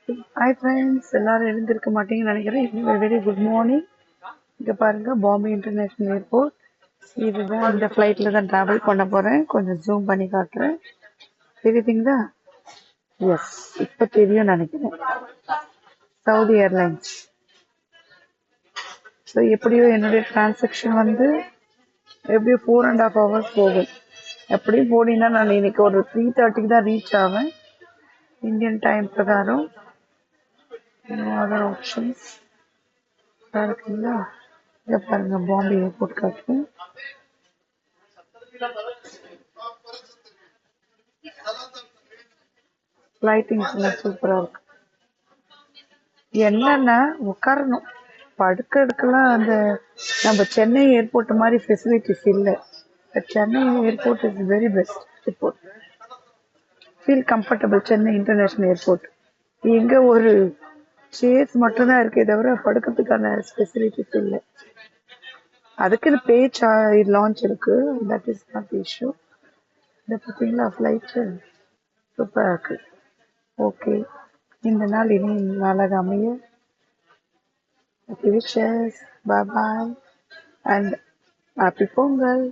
Hi friends, எல்லாரும் எழுந்திருக்க மாட்டீங்கன்னு நினைக்கிறேன். Very good morning. இங்கே பாருங்க, பாம்பே இன்டர்நேஷ்னல் ஏர்போர்ட். இதுதான், இந்த ஃப்ளைட்டில் தான் ட்ராவல் பண்ண போகிறேன். கொஞ்சம் ஜூம் பண்ணி காட்டுறேன். தெரியுதுங்களா? எஸ், இப்போ தெரியும் நினைக்கிறேன். Saudi airlines. ஸோ எப்படியோ என்னுடைய டிரான்சாக்ஷன் வந்து எப்படியோ 4.5 hours போகும். எப்படியும் போனீங்கன்னா நான் இன்னைக்கு ஒரு 3:30 தான் ரீச் ஆவேன் இந்தியன் டைம் பிரகாரம். அதர் ஆப்ஷன்ஸ் இருக்குங்களா? இதை பாருங்க, பாம்பே ஏர்போர்ட் காட்டுறேன். லைட்டிங்ஸ் எல்லாம் சூப்பரா இருக்கு. என்னன்னா உட்காரணும், படுக்கிறதுக்கெல்லாம் அந்த நம்ம சென்னை ஏர்போர்ட் மாதிரி ஃபெசிலிட்டிஸ் இல்லை. Chennai airport is very best airport. Feel comfortable. Chennai international airport எங்க ஒரு சேர்ஸ் மட்டும்தான் இருக்கே தவிர படுக்கிறதுக்கான ஃபெசிலிட்டிஸ் இல்லை. அதுக்குன்னு பேஜ் லான்ச் இருக்கு, தட் இஸ் நாட் இஷ்யூ. இதை பார்த்தீங்களா, ஃப்ளைட்டு சூப்பராக இருக்கு. ஓகே, இந்த நாள் இனி நாளாக அமைய wishes. Bye bye and happy Pongal.